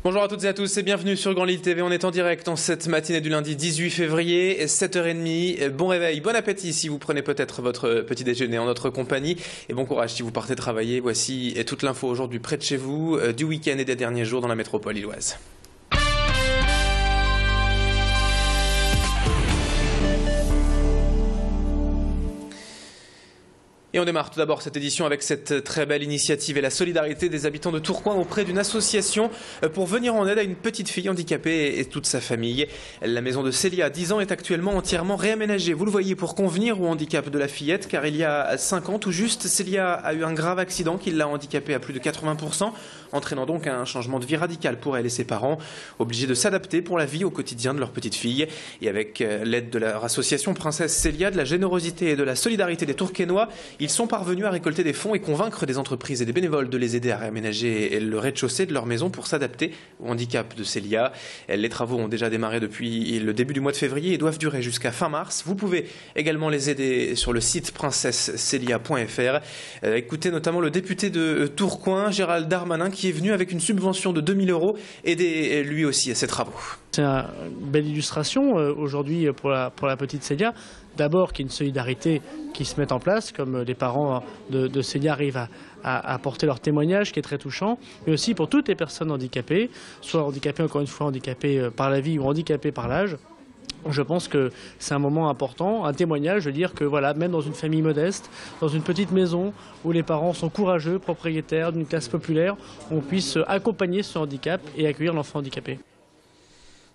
Bonjour à toutes et à tous et bienvenue sur Grand Lille TV. On est en direct en cette matinée du lundi 18 février, 7h30. Bon réveil, bon appétit si vous prenez peut-être votre petit déjeuner en notre compagnie. Et bon courage si vous partez travailler. Voici toute l'info aujourd'hui près de chez vous, du week-end et des derniers jours dans la métropole lilloise. Et on démarre tout d'abord cette édition avec cette très belle initiative et la solidarité des habitants de Tourcoing auprès d'une association pour venir en aide à une petite fille handicapée et toute sa famille. La maison de Célia, 10 ans, est actuellement entièrement réaménagée. Vous le voyez, pour convenir au handicap de la fillette, car il y a 5 ans tout juste, Célia a eu un grave accident qui l'a handicapée à plus de 80%, entraînant donc un changement de vie radical pour elle et ses parents, obligés de s'adapter pour la vie au quotidien de leur petite fille. Et avec l'aide de leur association Princesse Célia, de la générosité et de la solidarité des Tourquenois, ils sont parvenus à récolter des fonds et convaincre des entreprises et des bénévoles de les aider à réaménager le rez-de-chaussée de leur maison pour s'adapter au handicap de Célia. Les travaux ont déjà démarré depuis le début du mois de février et doivent durer jusqu'à fin mars. Vous pouvez également les aider sur le site princessecelia.fr. Écoutez notamment le député de Tourcoing, Gérald Darmanin, qui est venu avec une subvention de 2 000 € aider lui aussi à ces travaux. C'est une belle illustration aujourd'hui pour la petite Célia. D'abord qu'il y ait une solidarité qui se mette en place, comme les parents de Célia arrivent à apporter leur témoignage, qui est très touchant, mais aussi pour toutes les personnes handicapées, soit handicapées, encore une fois, handicapées par la vie ou handicapées par l'âge. Je pense que c'est un moment important, un témoignage de dire que voilà, même dans une famille modeste, dans une petite maison où les parents sont courageux, propriétaires d'une classe populaire, on puisse accompagner ce handicap et accueillir l'enfant handicapé.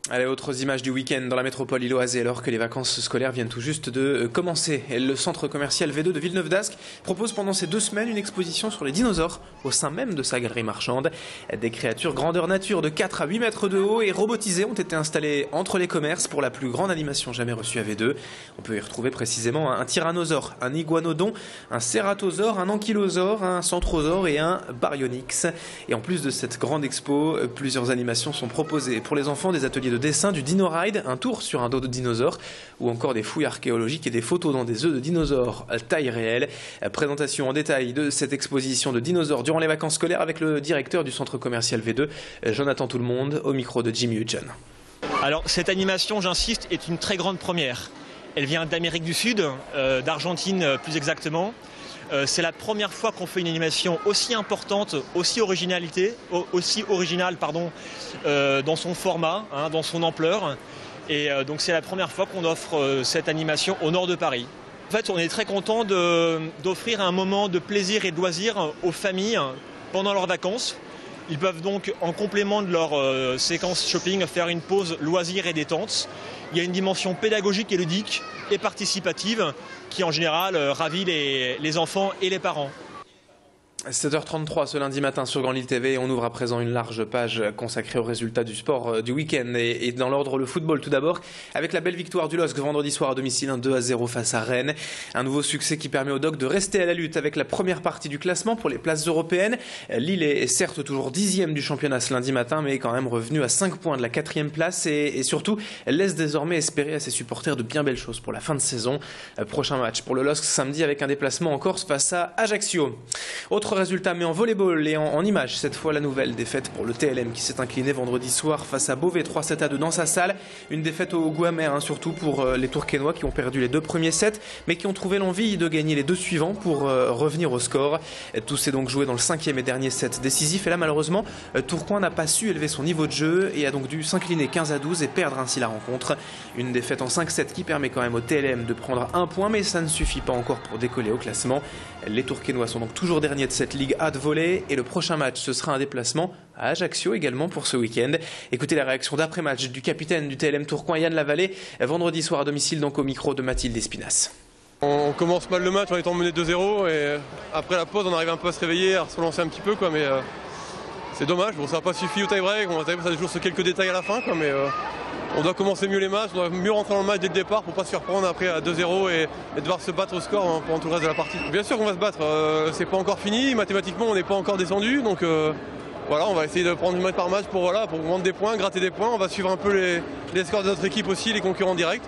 Allez, autres images du week-end dans la métropole lilloise alors que les vacances scolaires viennent tout juste de commencer. Le centre commercial V2 de Villeneuve-d'Ascq propose pendant ces 2 semaines une exposition sur les dinosaures au sein même de sa galerie marchande. Des créatures grandeur nature de 4 à 8 mètres de haut et robotisées ont été installées entre les commerces pour la plus grande animation jamais reçue à V2. On peut y retrouver précisément un tyrannosaure, un iguanodon, un cératosaure, un ankylosaure, un centrosaure et un baryonyx. Et en plus de cette grande expo, plusieurs animations sont proposées pour les enfants, des ateliers de dessin, du Dino Ride, un tour sur un dos de dinosaure ou encore des fouilles archéologiques et des photos dans des œufs de dinosaures à taille réelle. Présentation en détail de cette exposition de dinosaures durant les vacances scolaires avec le directeur du centre commercial V2, Jonathan Tout-le-Monde, au micro de Jimmy Hudson. Alors cette animation, j'insiste, est une très grande première. Elle vient d'Amérique du Sud, d'Argentine plus exactement. C'est la première fois qu'on fait une animation aussi importante, aussi originale, dans son format, dans son ampleur. Et donc c'est la première fois qu'on offre cette animation au nord de Paris. En fait, on est très content d'offrir un moment de plaisir et de loisir aux familles pendant leurs vacances. Ils peuvent donc, en complément de leur séquence shopping, faire une pause loisir et détente. Il y a une dimension pédagogique et ludique et participative qui, en général, ravit les enfants et les parents. 7h33 ce lundi matin sur Grand Lille TV. On ouvre à présent une large page consacrée aux résultats du sport du week-end. Et dans l'ordre, le football tout d'abord, avec la belle victoire du LOSC vendredi soir à domicile, 2-0 face à Rennes. Un nouveau succès qui permet au DOC de rester à la lutte avec la première partie du classement pour les places européennes. Lille est certes toujours 10e du championnat ce lundi matin, mais quand même revenu à 5 points de la 4e place et surtout laisse désormais espérer à ses supporters de bien belles choses pour la fin de saison. Prochain match pour le LOSC samedi avec un déplacement en Corse face à Ajaccio. Autre résultat, mais en volleyball et en images, cette fois la nouvelle défaite pour le TLM qui s'est incliné vendredi soir face à Beauvais, 3-7-2 dans sa salle. Une défaite au goût amer, surtout pour les Tourquenois qui ont perdu les 2 premiers sets, mais qui ont trouvé l'envie de gagner les 2 suivants pour revenir au score. Tout s'est donc joué dans le 5e et dernier set décisif. Et là, malheureusement, Tourcoing n'a pas su élever son niveau de jeu et a donc dû s'incliner 15-12 et perdre ainsi la rencontre. Une défaite en 5-7 qui permet quand même au TLM de prendre 1 point, mais ça ne suffit pas encore pour décoller au classement. Les Tourquenois sont donc toujours derniers de cette Ligue A de volley et le prochain match, ce sera un déplacement à Ajaccio également pour ce week-end. Écoutez la réaction d'après-match du capitaine du TLM Tourcoing, Yann Lavallée, vendredi soir à domicile, donc au micro de Mathilde Espinas. On commence mal le match en étant mené 2-0 et après la pause on arrive un peu à se réveiller, à se relancer un petit peu mais c'est dommage. Bon, ça n'a pas suffi au tie-break, ça joue sur quelques détails à la fin mais on doit commencer mieux les matchs, on doit mieux rentrer dans le match dès le départ pour ne pas se faire prendre après à 2-0 et devoir se battre au score pendant tout le reste de la partie. Bien sûr qu'on va se battre, c'est pas encore fini, mathématiquement on n'est pas encore descendu donc voilà, on va essayer de prendre match par match pour prendre des points, gratter des points. On va suivre un peu les scores de notre équipe aussi, les concurrents directs.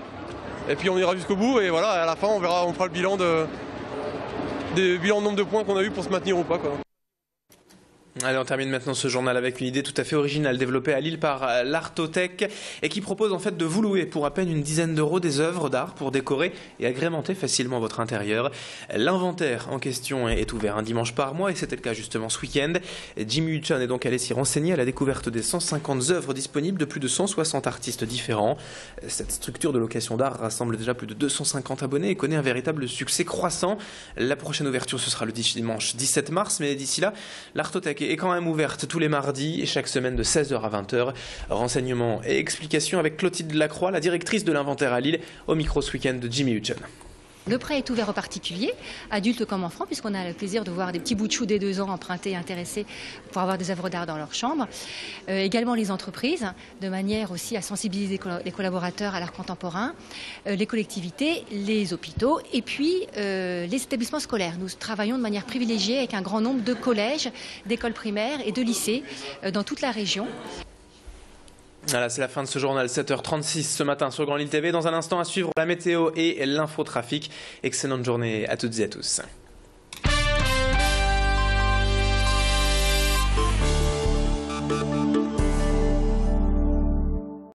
Et puis on ira jusqu'au bout et voilà, à la fin on verra, on fera le bilan de nombre de points qu'on a eu pour se maintenir ou pas, quoi. Allez, on termine maintenant ce journal avec une idée tout à fait originale développée à Lille par l'Artothèque et qui propose en fait de vous louer pour à peine une dizaine d'euros des œuvres d'art pour décorer et agrémenter facilement votre intérieur. L'inventaire en question est ouvert un dimanche par mois et c'était le cas justement ce week-end. Jimmy Hutton est donc allé s'y renseigner à la découverte des 150 œuvres disponibles de plus de 160 artistes différents. Cette structure de location d'art rassemble déjà plus de 250 abonnés et connaît un véritable succès croissant. La prochaine ouverture ce sera le dimanche 17 mars, mais d'ici là, l'Artothèque est quand même ouverte tous les mardis et chaque semaine de 16h à 20h. Renseignements et explications avec Clotilde Lacroix, la directrice de l'inventaire à Lille, au micro ce week-end de Jimmy Hutton. Le prêt est ouvert aux particuliers, adultes comme enfants, puisqu'on a le plaisir de voir des petits bouts de chou dès 2 ans empruntés et intéressés pour avoir des œuvres d'art dans leur chambre. Également les entreprises, de manière aussi à sensibiliser les collaborateurs à l'art contemporain, les collectivités, les hôpitaux et puis les établissements scolaires. Nous travaillons de manière privilégiée avec un grand nombre de collèges, d'écoles primaires et de lycées dans toute la région. Voilà, c'est la fin de ce journal, 7h36 ce matin sur Grand Lille TV. Dans un instant à suivre la météo et l'infotrafic. Excellente journée à toutes et à tous.